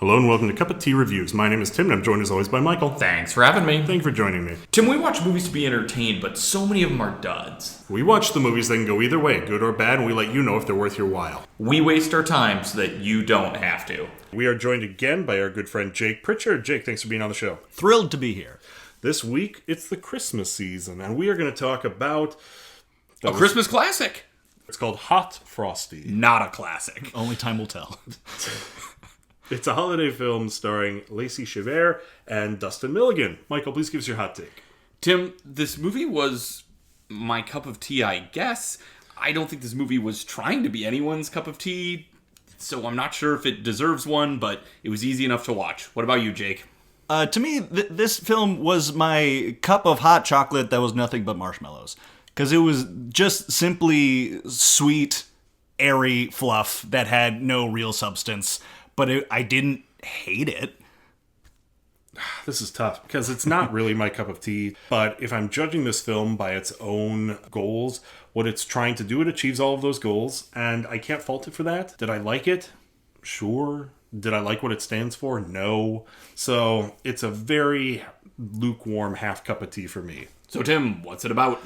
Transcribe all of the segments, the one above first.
Hello and welcome to Cup of Tea Reviews. My name is Tim and I'm joined as always by Michael. Thanks for having me. Thank you for joining me. Tim, we watch movies to be entertained, but so many of them are duds. We watch the movies that can go either way, good or bad, and we let you know if they're worth your while. We waste our time so that you don't have to. We are joined again by our good friend Jake Pritchard. Jake, thanks for being on the show. Thrilled to be here. This week, it's the Christmas season, and we are going to talk about... A Christmas classic. It's called Hot Frosty. Not a classic. Only time will tell. It's a holiday film starring Lacey Chabert and Dustin Milligan. Michael, please give us your hot take. Tim, this movie was my cup of tea, I guess. I don't think this movie was trying to be anyone's cup of tea, so I'm not sure if it deserves one, but it was easy enough to watch. What about you, Jake? To me, this film was my cup of hot chocolate that was nothing but marshmallows. Because it was just simply sweet, airy fluff that had no real substance. But I didn't hate it. This is tough because it's not really my cup of tea. But if I'm judging this film by its own goals, what it's trying to do, it achieves all of those goals. And I can't fault it for that. Did I like it? Sure. Did I like what it stands for? No. So it's a very lukewarm half cup of tea for me. So, Tim, what's it about?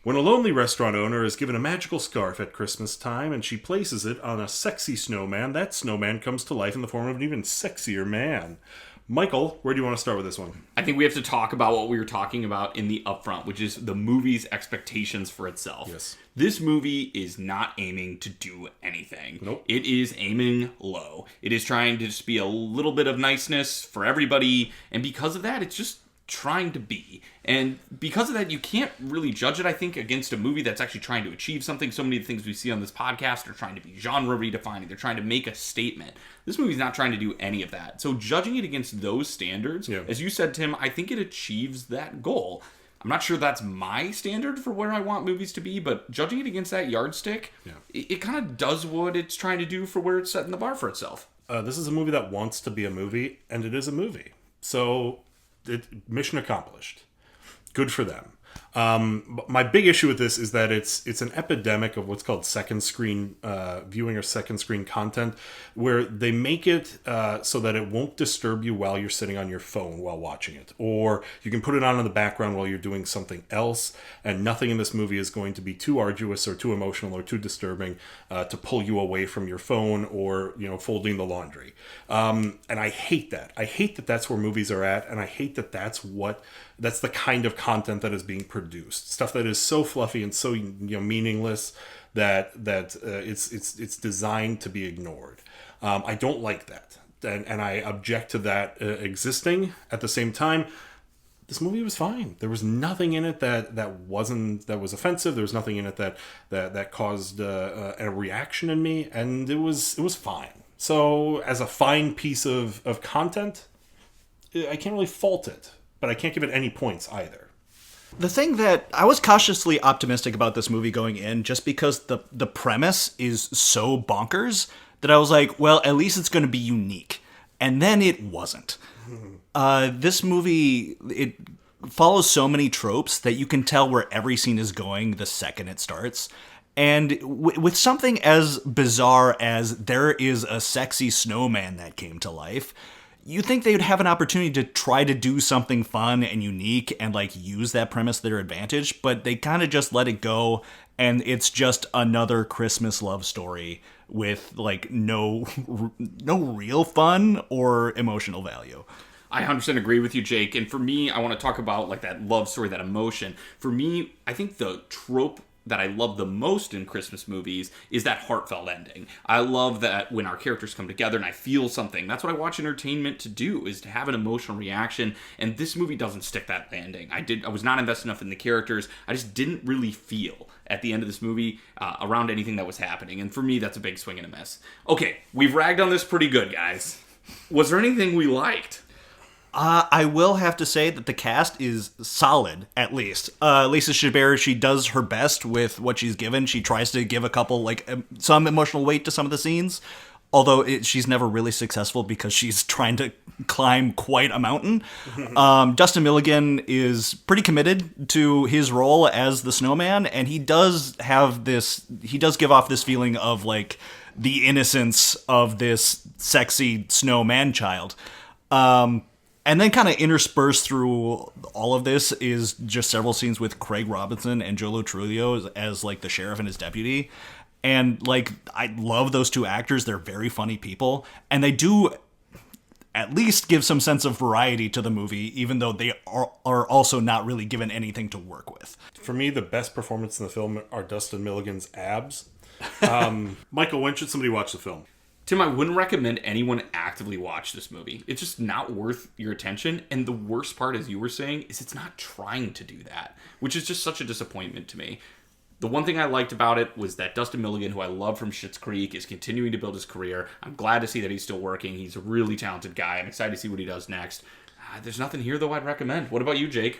When a lonely restaurant owner is given a magical scarf at Christmas time and she places it on a sexy snowman, that snowman comes to life in the form of an even sexier man. Michael, where do you want to start with this one? I think we have to talk about what we were talking about in the upfront, which is the movie's expectations for itself. Yes. This movie is not aiming to do anything. Nope. It is aiming low. It is trying to just be a little bit of niceness for everybody, and because of that, it's just trying to be. And because of that, you can't really judge it, I think, against a movie that's actually trying to achieve something. So many of the things we see on this podcast are trying to be genre redefining. They're trying to make a statement. This movie's not trying to do any of that. So judging it against those standards, as you said, Tim, I think it achieves that goal. I'm not sure that's my standard for where I want movies to be, but judging it against that yardstick, it kind of does what it's trying to do for where it's setting the bar for itself. This is a movie that wants to be a movie, and it is a movie. So, mission accomplished. Good for them. My big issue with this is that it's an epidemic of what's called second screen viewing or second screen content, where they make it so that it won't disturb you while you're sitting on your phone while watching it, or you can put it on in the background while you're doing something else, and nothing in this movie is going to be too arduous or too emotional or too disturbing to pull you away from your phone or folding the laundry. And I hate that. I hate that that's where movies are at, and I hate that that's the kind of content that is being produced. Stuff that is so fluffy and so meaningless that it's designed to be ignored. I don't like that, and I object to that existing. At the same time, this movie was fine. There was nothing in it that was offensive. There was nothing in it that caused a reaction in me, and it was fine. So as a fine piece of content, I can't really fault it, but I can't give it any points either. The thing that I was cautiously optimistic about this movie going in, just because the premise is so bonkers, that I was like, well, at least it's going to be unique. And then it wasn't. This movie, it follows so many tropes that you can tell where every scene is going the second it starts. And with something as bizarre as there is a sexy snowman that came to life, you think they would have an opportunity to try to do something fun and unique and use that premise to their advantage, but they kind of just let it go, and it's just another Christmas love story with no real fun or emotional value. I 100% agree with you, Jake. And for me, I want to talk about that love story, that emotion. For me, I think the trope that I love the most in Christmas movies is that heartfelt ending. I love that when our characters come together and I feel something. That's what I watch entertainment to do, is to have an emotional reaction. And this movie doesn't stick that landing. I was not invested enough in the characters. I just didn't really feel at the end of this movie around anything that was happening. And for me, that's a big swing and a miss. Okay, we've ragged on this pretty good, guys. Was there anything we liked? I will have to say that the cast is solid, at least. Lacey Chabert, she does her best with what she's given. She tries to give a couple, some emotional weight to some of the scenes. Although she's never really successful because she's trying to climb quite a mountain. Dustin Milligan is pretty committed to his role as the snowman, and he does give off this feeling of the innocence of this sexy snowman child. And then kind of interspersed through all of this is just several scenes with Craig Robinson and Joe Lo Truglio as like the sheriff and his deputy. And like, I love those two actors. They're very funny people. And they do at least give some sense of variety to the movie, even though they are also not really given anything to work with. For me, the best performance in the film are Dustin Milligan's abs. Michael, when should somebody watch the film? Tim, I wouldn't recommend anyone actively watch this movie. It's just not worth your attention. And the worst part, as you were saying, is it's not trying to do that, which is just such a disappointment to me. The one thing I liked about it was that Dustin Milligan, who I love from Schitt's Creek, is continuing to build his career. I'm glad to see that he's still working. He's a really talented guy. I'm excited to see what he does next. There's nothing here, though, I'd recommend. What about you, Jake?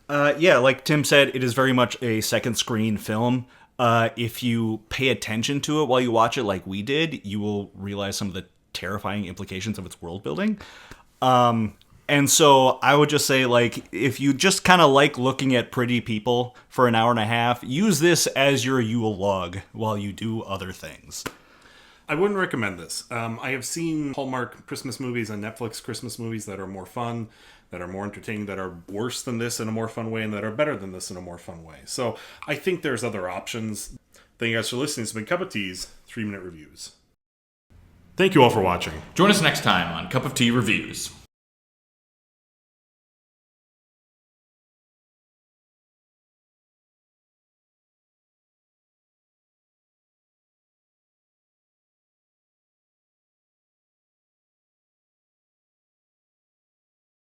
Yeah, like Tim said, it is very much a second screen film. If you pay attention to it while you watch it like we did, you will realize some of the terrifying implications of its world building. And so I would just say, like, if you just kind of like looking at pretty people for an hour and a half, use this as your Yule log while you do other things. I wouldn't recommend this. I have seen Hallmark Christmas movies and Netflix Christmas movies that are more fun, that are more entertaining, that are worse than this in a more fun way, and that are better than this in a more fun way. So I think there's other options. Thank you guys for listening. It's been Cup of Tea's 3-Minute Reviews. Thank you all for watching. Join us next time on Cup of Tea Reviews.